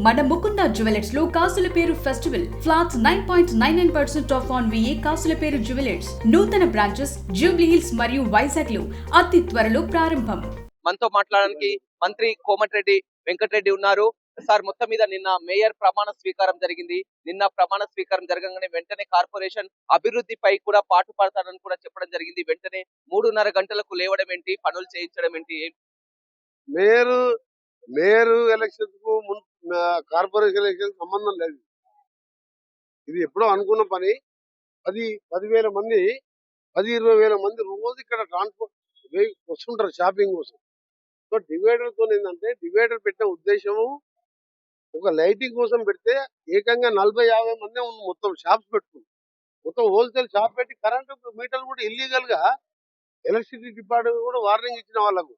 మన ముకుంద జ్యువెలర్స్ లో కాసుల పేరు festival flats 9.99% of on VA కాసుల పేరు జ్యువెలర్స్ నూతన బ్రాంచెస్ జూబ్లీ హిల్స్ మరియు వైజాగ్ లో అతి త్వరలో ప్రారంభం. మనతో మాట్లాడడానికి మంత్రి కోమటిరెడ్డి వెంకటరెడ్డి ఉన్నారు. సార్, మొత్తం మీద నిన్న మేయర్ ప్రమాణ స్వీకారం జరిగింది. నిన్న ప్రమాణ స్వీకారం జరగగానే వెంటనే కార్పొరేషన్ అభివృద్ధిపై కూడా పాటు పడతారని కూడా చెప్పడం జరిగింది. వెంటనే 3:30 గంటలకు లేవడం ఏంటి, పనులు చేయించడం ఏంటి? మేయర్ ఎలక్షన్స్ కు కార్పొరేషన్ ఎలక్షన్ సంబంధం లేదు. ఇది ఎప్పుడో అనుకున్న పని. 10,000 మంది 20,000 మంది రోజు ఇక్కడ ట్రాన్స్పోర్ట్ వస్తుంటారు షాపింగ్ కోసం. సో డివైడర్ తో ఏంటంటే డివైడర్ పెట్టిన ఉద్దేశము ఒక లైటింగ్ కోసం పెడితే ఏకంగా 40-50 మంది మొత్తం షాప్స్ పెట్టుకుంది. మొత్తం హోల్సేల్ షాప్ పెట్టి కరెంటు మీటర్లు కూడా ఇల్లీగల్ గా ఎలక్ట్రిసిటీ డిపార్ట్మెంట్ కూడా వార్నింగ్ ఇచ్చిన వాళ్ళకు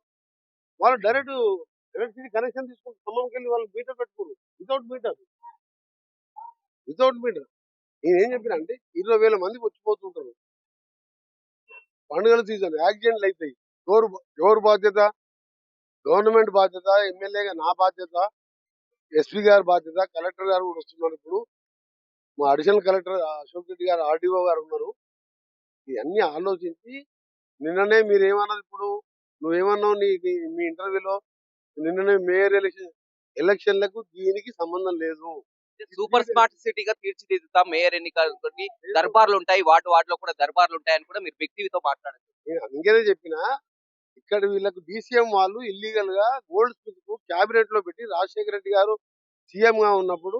వాళ్ళు డైరెక్ట్ ఎలక్ట్రిసిటీ కనెక్షన్ తీసుకుంటే ఖమ్మంకి వెళ్ళి వాళ్ళు మీటర్ పెట్టుకోరు వితౌట్ మీటర్. నేను ఏం చెప్పిన అంటే 20,000 మంది వచ్చిపోతుంటారు. పండుగల సీజన్ యాక్సిడెంట్లు అవుతాయి. ఎవరు బాధ్యత? గవర్నమెంట్ బాధ్యత, ఎమ్మెల్యేగా నా బాధ్యత, ఎస్పీ గారి బాధ్యత, కలెక్టర్ గారు కూడా వస్తున్నారు. ఇప్పుడు మా అడిషనల్ కలెక్టర్ అశోక్ రెడ్డి గారు, ఆర్డీఓ గారు ఉన్నారు. ఇవన్నీ ఆలోచించి నిన్ననే మీరేమన్నది, ఇప్పుడు నువ్వేమన్నావు మీ ఇంటర్వ్యూలో, నిన్ననే మేయర్ ఎలక్షన్లకు దీనికి సంబంధం లేదు. సూపర్ స్మార్ట్ సిటీగా తీర్చిదిద్దుతాం. మేయర్ ఎన్నికలతోటి దర్బార్లు ఉంటాయి, వాటిలో కూడా దర్బార్లు ఉంటాయని కూడా మీరు వ్యక్తితో మాట్లాడారు. నేను అందుకనే చెప్పిన, ఇక్కడ వీళ్ళకు DCM వాళ్ళు ఇల్లీగల్ గా గోల్డ్ స్మిత్ కు క్యాబినెట్ లో పెట్టి రాజశేఖర రెడ్డి గారు సీఎం గా ఉన్నప్పుడు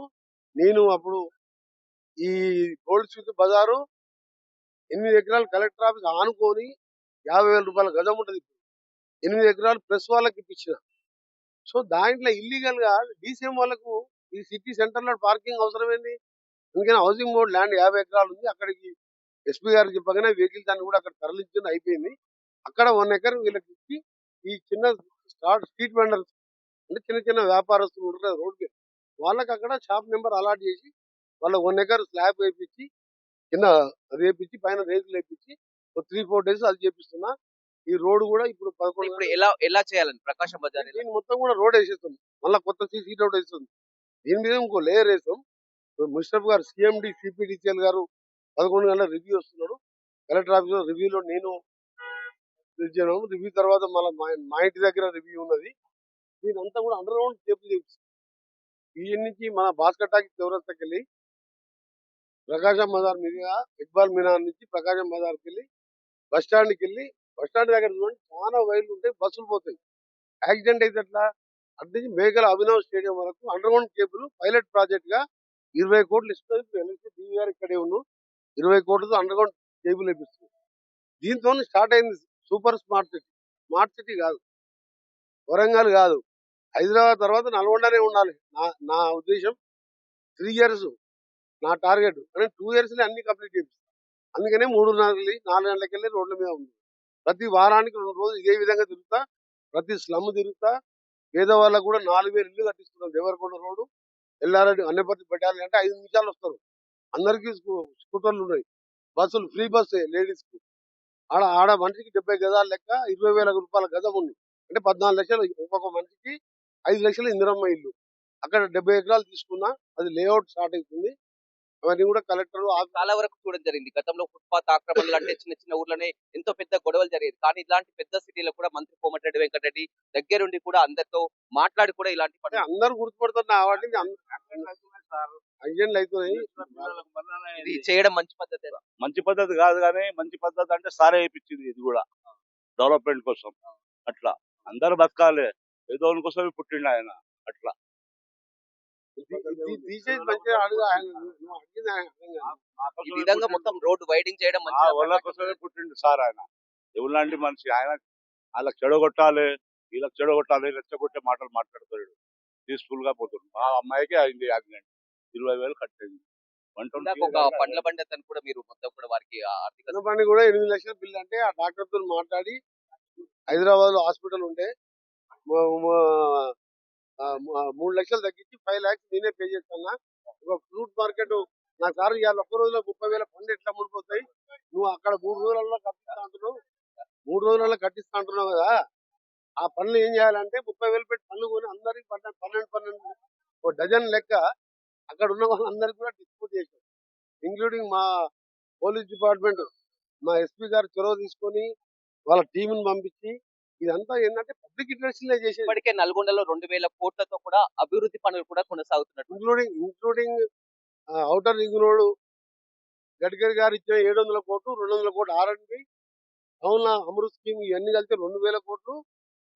నేను అప్పుడు ఈ గోల్డ్ స్మిత్ బజారు 8 ఎకరాలు కలెక్టర్ ఆఫీస్ ఆనుకొని 50,000 రూపాయల గజం ఉంటది. 8 ఎకరాలు ప్రెస్ వాళ్ళకి ఇప్పించిన. సో దాంట్లో ఇల్లీగల్ గా DCM వాళ్ళకు ఈ సిటీ సెంటర్ లో పార్కింగ్ అవసరం ఏంది? అందుకని హౌసింగ్ బోర్డు ల్యాండ్ 50 ఎకరాలు ఉంది. అక్కడికి ఎస్పీ గారికి చెప్పగానే వెహికల్స్ అన్ని కూడా అక్కడ తరలించడం అయిపోయింది. అక్కడ 1 ఎకర్ వీళ్ళకి ఇచ్చి ఈ చిన్న స్ట్రీట్ వెండర్స్ అంటే చిన్న వ్యాపారస్తులు ఉంటారు రోడ్డు, వాళ్ళకి అక్కడ షాప్ నెంబర్ అలాట్ చేసి వాళ్ళకి 1 ఎకర్ స్లాబ్ వేయించి కింద అది వేయించి పైన రేకులు వేయించి 3-4 డేస్ అది చేపిస్తున్నా. ఈ రోడ్ కూడా ఇప్పుడు 11 ఇప్పుడు ఎలా చేయాలని ప్రకాశం బజార్ దీన్ని మొత్తం కూడా రోడ్ వేసేస్తుంది. మళ్ళీ కొత్త సీసీ రోడ్ వేస్తుంది. దీని మీద ఇంకో లేయర్ వేస్తాం. ముషరఫ్ గారు CMD CPDCL గారు 11 గంటల రివ్యూ వస్తున్నారు. కలెక్టర్ ఆఫీస్ లో రివ్యూలో నేను రివ్యూ తర్వాత మళ్ళీ మా ఇంటి దగ్గర రివ్యూ ఉన్నది. దీనంతా కూడా అండర్ గ్రౌండ్ కేబుల్ చేపిస్తాం. ఈ నుంచి మన భాస్కర్ టాకీ చౌరస్తాకి వెళ్ళి ప్రకాశం బజార్ మీదుగా ఇక్బాల్ మినార్ నుంచి ప్రకాశం బజార్కి వెళ్ళి బస్ స్టాండ్కి వెళ్ళి బస్ స్టాండ్ దగ్గర చూడండి చాలా వైర్లు ఉంటాయి, బస్సులు పోతాయి. యాక్సిడెంట్ అయితే అట్లా అటు నుంచి మేకల అభినవ్ స్టేడియం వరకు under ground cable pilot project గా 20 కోట్లు ఇస్తుంది. DVR ఇక్కడే ఉన్నాం. 20 కోట్లతో అండర్ గ్రౌండ్ కేబుల్ వేపిస్తుంది. దీంతో స్టార్ట్ అయింది super smart city. Smart city కాదు, వరంగల్ కాదు, హైదరాబాద్ తర్వాత నల్గొండనే ఉండాలి. నా ఉద్దేశం 3 ఇయర్స్ నా టార్గెట్. కానీ 2 ఇయర్స్ అన్ని కంప్లీట్ చేపిస్తాను. అందుకనే 3:30-4 గంటలకి వెళ్ళి రోడ్ల మీద ఉంది. ప్రతి వారానికి 2 రోజులు ఇదే విధంగా తిరుగుతా, ప్రతి స్లమ్ తిరుగుతా. పేదవాళ్ళకు కూడా 4,000 ఇల్లు కట్టిస్తున్నాం. దేవరకొండ రోడ్డు, ఎల్లారెడ్డి, అన్నపర్తి పెట్టాలి అంటే 5 నిమిషాలు వస్తారు. అందరికీ స్కూటర్లు ఉన్నాయి. బస్సులు ఫ్రీ బస్సు లేడీస్ కు. ఆడ మనిషికి 70 గజాల లెక్క 20,000 రూపాయల గజం ఉంది. అంటే 14 లక్షలు ఒక్కొక్క మనిషికి 5 లక్షలు ఇందిరమ్మ ఇల్లు. అక్కడ 70 ఎకరాలు తీసుకున్నా. అది లేఅవుట్ స్టార్ట్ అవుతుంది. అవన్నీ కూడా కలెక్టర్ చాలా వరకు చూడడం జరిగింది. గతంలో ఫుట్పాత్ ఆక్రమణలు అంటే చిన్న ఊర్లోనే ఎంతో పెద్ద గొడవలు జరిగేది. కానీ ఇలాంటి పెద్ద సిటీలో కూడా మంత్రి కోమటిరెడ్డి వెంకటరెడ్డి దగ్గరుండి కూడా అందరితో మాట్లాడి కూడా ఇలాంటి పని అందరూ గుర్తుపడుతున్న వాటిని అవుతున్నాయి. ఇది చేయడం మంచి పద్ధతి. మంచి పద్ధతి కాదు, కానీ మంచి పద్ధతి అంటే సారే వేయించింది. ఇది కూడా డెవలప్మెంట్ కోసం. అట్లా అందరు బతకాలి, ఏదో కోసమే పుట్టిండు ఆయన. అట్లా ఈ విధంగా మొత్తం రోడ్డు వైడింగ్ చేయడం వాళ్ళ కోసమే పుట్టిండు సార్ ఆయన. ఎవలాంటి మనిషి ఆయన. వాళ్ళకి చెడగొట్టాలి, వీళ్ళకి చెడగొట్టాలి, రెచ్చగొట్టే మాటలు మాట్లాడుతాడు. పీస్ఫుల్ గా పోతుంది. ఆ అమ్మాయికి అయింది యాక్సిడెంట్, 20,000 కట్టింది. ఒక పండ్ల బండి అతను కూడా మీరు మొత్తం కూడా వారికి ఆర్థిక బండి కూడా 8 లక్షల బిల్లు అంటే ఆ డాక్టర్ తో మాట్లాడి హైదరాబాద్ లో హాస్పిటల్ ఉంటే 3 లక్షలు తగ్గించి 5 లాక్స్ నేనే పే చేస్తాను. ఒక ఫ్రూట్ మార్కెట్ నాకు సార్ ఇవాళ ఒక్క రోజులో 30,000 పండ్లు ఎట్లా అమ్ముడిపోతాయి? నువ్వు అక్కడ 3 రోజులలో కట్టిస్తా అంటున్నావు. 3 రోజులలో కట్టిస్తా అంటున్నావు కదా. ఆ పనులు ఏం చేయాలంటే 30,000 పెట్టి పనులు కొని అందరికి 12 ఓ డజన్ లెక్క అక్కడ ఉన్న వాళ్ళందరికీ కూడా డిస్ట్రిబ్యూట్ చేశాం, ఇంక్లూడింగ్ మా పోలీస్ డిపార్ట్మెంట్, మా ఎస్పీ గారు చొరవ తీసుకొని వాళ్ళ టీంని పంపించి ఇదంతా ఏంటంటే పబ్లిక్ ఇంట్రెస్ట్ చేసేది, ఇప్పటికే నల్గొండలో 2,000 కోట్లతో కూడా అభివృద్ధి పనులు కూడా కొనసాగుతున్నట్టు. Including outer ring road Gadkari గారు ఇచ్చిన 700 కోట్లు, 200 కోట్లు ఆర్ఎండ్బి, టౌన్ అమృత్ స్కీమ్ ఇవన్నీ కలిసి 2,000 కోట్లు,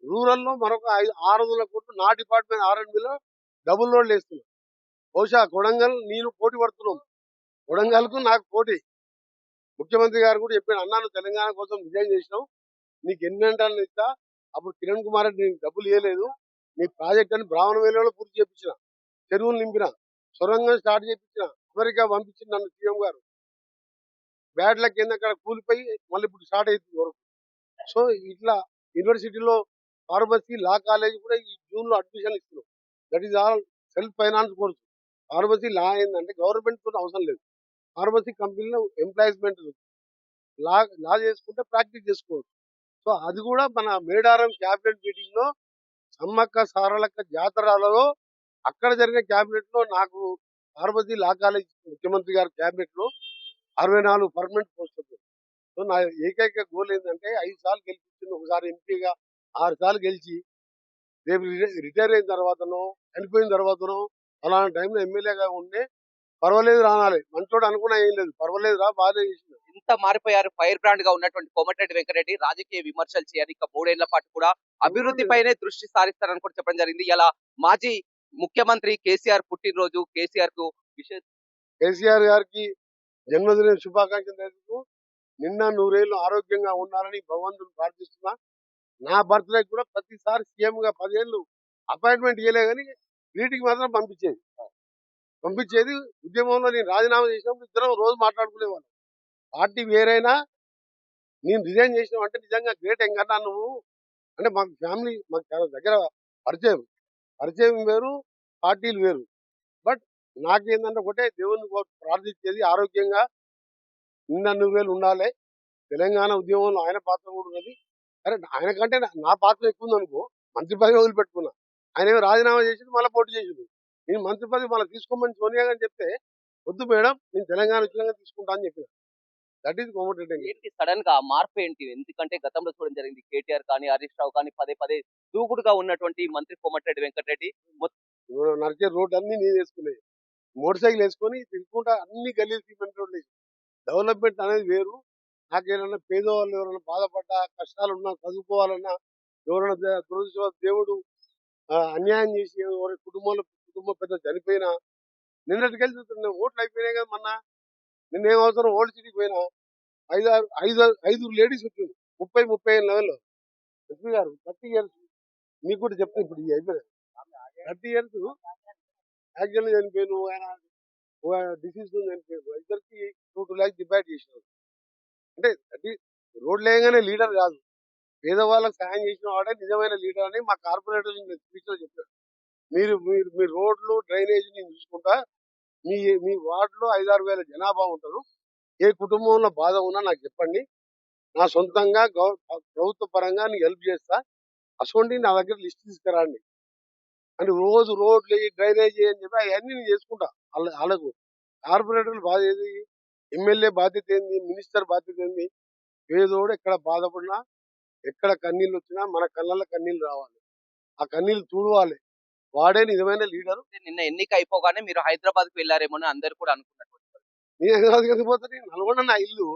రూరల్ లో మరొక 600 కోట్లు నా డిపార్ట్మెంట్ ఆర్ఎండ్బిలో డబుల్ రోడ్లు వేస్తున్నాం. బహుశా కొడంగల్ నేను పోటీ పడుతున్నాం, కొడంగల్ కు నాకు పోటీ. ముఖ్యమంత్రి గారు కూడా చెప్పాడు, అన్నాను తెలంగాణ కోసం డిజైన్ చేసినాం, నీకు ఎన్ని గంటలు ఇస్తా. అప్పుడు కిరణ్ కుమార్ రెడ్డి నీకు డబ్బులు ఇవ్వలేదు, నీ ప్రాజెక్ట్ అని బ్రాహ్మణ వేలలో పూర్తి చేయించిన, చెరువులు నింపిన, సొరంగం స్టార్ట్ చేయించిన, అమెరికా పంపించింది నన్ను సీఎం గారు. బ్యాడ్ లక్ ఏంది అక్కడ కూలిపోయి మళ్ళీ ఇప్పుడు స్టార్ట్ అవుతుంది వరకు. సో ఇట్లా యూనివర్సిటీలో ఫార్మసీ, లా కాలేజ్ కూడా ఈ జూన్ లో అడ్మిషన్ ఇస్తున్నాం. That is all self finance course. Pharmacy, law ఏంటంటే గవర్నమెంట్ తో అవసరం లేదు, ఫార్మసీ కంపెనీలో ఎంప్లాయ్మెంట్ లా చేసుకుంటే ప్రాక్టీస్ చేసుకోవచ్చు. సో అది కూడా మన మేడారం క్యాబినెట్ మీటింగ్ లో సమ్మక్క సారలక్క జాతరలలో అక్కడ జరిగిన క్యాబినెట్ లో నాకు ఫార్మసీ, లా కాలేజ్ ముఖ్యమంత్రి గారి క్యాబినెట్ లో 64 పర్మనెంట్ పోస్టులు. సో నా ఏకైక గోల్ ఏంటంటే 5 సార్లు గెలిపించింది, ఒకసారి ఎంపీగా 6 సార్లు గెలిచి రేపు రిటైర్ అయిన తర్వాతనో చనిపోయిన తర్వాతనో అలాంటి టైంలో ఎమ్మెల్యేగా ఉండే పర్వాలేదు రానాలి, మంచోడు అనుకున్నా ఏం లేదు, పర్వాలేదు రా బాగా చేసిన. ఇంత మారిపోయారు. ఫైర్ బ్రాండ్ గా ఉన్నటువంటి కోమటిరెడ్డి వెంకటరెడ్డి రాజకీయ విమర్శలు చేయని ఇక 3 ఏళ్ల పాటు కూడా అభివృద్ధి పైనే దృష్టి సారిస్తారని కూడా చెప్పడం జరిగింది. ఇలా మాజీ ముఖ్యమంత్రి కేసీఆర్ పుట్టినరోజు, కేసీఆర్ కు విశేష కేసీఆర్ గారికి జన్మదిన శుభాకాంక్షలు తెలుపుతూ నిన్న 100 ఏళ్ళు ఆరోగ్యంగా ఉండాలని భగవంతుని ప్రార్థిస్తున్నా. నా బర్త్డే కూడా ప్రతిసారి సీఎం గా 10 ఏళ్ళు అపాయింట్మెంట్ ఇవ్వలే కానీ వీటికి మాత్రం పంపించేది. ఉద్యమంలో నేను రాజీనామా చేసినప్పుడు ఇద్దరం రోజు మాట్లాడుకునేవాళ్ళం. పార్టీ వేరైనా నేను రిజైన్ చేసినావు అంటే నిజంగా గ్రేట్. ఎంకన్నా నువ్వు అంటే మాకు ఫ్యామిలీ, మాకు చాలా దగ్గర పరిచయం వేరు, పార్టీలు వేరు. బట్ నాకేంటంటే ఒకటే దేవుని ప్రార్థించేది ఆరోగ్యంగా నిన్న 100 వేలు ఉండాలి. తెలంగాణ ఉద్యమంలో ఆయన పాత్ర కూడా ఉన్నది. అరే ఆయన కంటే నా పాత్ర ఎక్కువ ఉంది అనుకో, మంత్రి పదవి వదిలిపెట్టుకున్నా. ఆయన ఏమో రాజీనామా చేసి మళ్ళీ పోటీ చేసిండు. నేను మంత్రి పదవి మళ్ళీ తీసుకోమని సోనియా గారు చెప్తే వద్దు మేడం నేను తెలంగాణ ఉద్యోగంగా తీసుకుంటా అని చెప్పిన. That is Komatireddy. ఏంటి సడన్ గా మార్పు ఏంటి? ఎందుకంటే గతంలో చూడడం జరిగింది, కేటీఆర్ కానీ హరీష్ రావు కానీ పదే దూకుడుగా ఉన్నటువంటి మంత్రి కోమటిరెడ్డి వెంకటరెడ్డి నడిచే రోడ్ అన్ని నేను వేసుకునేది, మోటార్ సైకిల్ వేసుకొని తిరుగుకుంటా అన్ని గలీలు సిమెంట్ రోడ్లు. డెవలప్మెంట్ అనేది వేరు. నాకేమన్నా పేదవాళ్ళు ఎవరైనా బాధపడ్డా, కష్టాలు ఉన్నా, చదువుకోవాలన్నా, ఎవరైనా దేవుడు అన్యాయం చేసి ఎవరి కుటుంబం పెద్ద చనిపోయినా, నిన్నటికెళ్ళి ఓట్లు అయిపోయినాయి కదా మొన్న, నిన్నేం అవసరం ఓల్డ్ సిటీకి పోయినా 5 లేడీస్ వచ్చింది 30-35 లెవెల్లో. ఎస్పీ గారు 30 ఇయర్స్ మీకు కూడా చెప్తే ఇప్పుడు అయిపోయినాయి 30 ఇయర్స్ యాక్సిడెంట్ చనిపోయాను, ఆయన డిసీజ్ చనిపోయాను. ఇద్దరికి 2 lakhs డిబైట్ చేసినారు. అంటే అది రోడ్ లేగానే లీడర్ కాదు, పేదవాళ్ళకి సాయం చేసిన వాడే నిజమైన లీడర్ అని మా కార్పొరేటర్ స్పీచ్ లో చెప్పారు. మీ రోడ్లు డ్రైనేజ్ నేను చూసుకుంటా, మీ వార్డులో 5-6 వేల జనాభా ఉంటారు, ఏ కుటుంబంలో బాధ ఉన్నా నాకు చెప్పండి, నా సొంతంగా ప్రభుత్వ పరంగా నీకు హెల్ప్ చేస్తా, అసోంటి నా దగ్గర లిస్ట్ తీసుకురండి అని రోజు రోడ్లు డ్రైనేజ్ అని చెప్పి అవన్నీ నేను చేసుకుంటా. వాళ్ళకు కార్పొరేటర్లు బాధ్యత, ఎమ్మెల్యే బాధ్యత ఏంది, మినిస్టర్ బాధ్యత ఏంది. పేదోడు ఎక్కడ బాధపడినా, ఎక్కడ కన్నీళ్ళు వచ్చినా మన కళ్ళల్లో కన్నీళ్ళు రావాలి, ఆ కన్నీళ్ళు చూడవాలి, వాడే నిజమైన లీడరు. నిన్న ఎన్నిక అయిపోగానే మీరు హైదరాబాద్ కు వెళ్లారేమో అని అందరు కూడా అనుకున్నటువంటి నేను హైదరాబాద్ వెళ్ళిపోతే నల్గొండ నా ఇల్లు,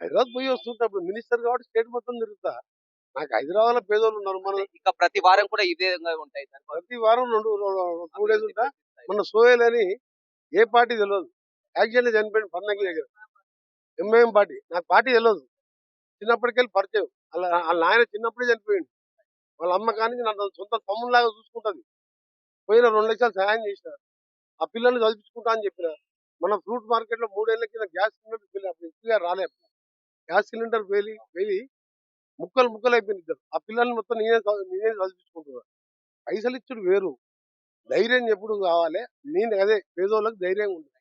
హైదరాబాద్ పోయి వస్తుంటప్పుడు మినిస్టర్ కాబట్టి స్టేట్ మొత్తం తిరుగుతా. నాకు హైదరాబాద్ లో పేదోళ్ళు ఉన్నారు, మనం ఇక ప్రతి వారం కూడా ఇదే విధంగా ఉంటాయి. ప్రతి వారం 2 days ఉంటా. మన సోయల్ అని ఏ పార్టీ తెలియదు, యాక్చువల్లీ చనిపోయింది పన్నకి దగ్గర, ఎంఐఎం పార్టీ. నాకు పార్టీ తెలియదు, చిన్నప్పటికెళ్ళి పరిచయం. వాళ్ళ ఆయన చిన్నప్పుడే చనిపోయింది, వాళ్ళ అమ్మ కానీ నన్ను సొంత తమ్ముళ్ళలాగా చూసుకుంటది. పోయిన 2 లక్షలు సహాయం చేసిన, ఆ పిల్లల్ని చదివించుకుంటా అని చెప్పిన. మన ఫ్రూట్ మార్కెట్ లో 3 ఏళ్ల కింద గ్యాస్ సిలిండర్ వెళ్ళి అప్పుడు ఇంటిగా రాలే, గ్యాస్ సిలిండర్ వెళ్ళి ముక్కలు అయిపోయింది ఇద్దరు. ఆ పిల్లల్ని మొత్తం నేనే చదివించుకుంటున్నాను. పైసలు ఇచ్చుడు వేరు, ధైర్యం ఎప్పుడు కావాలి. నేను అదే పేదోళ్ళకి ధైర్యంగా ఉంటుంది.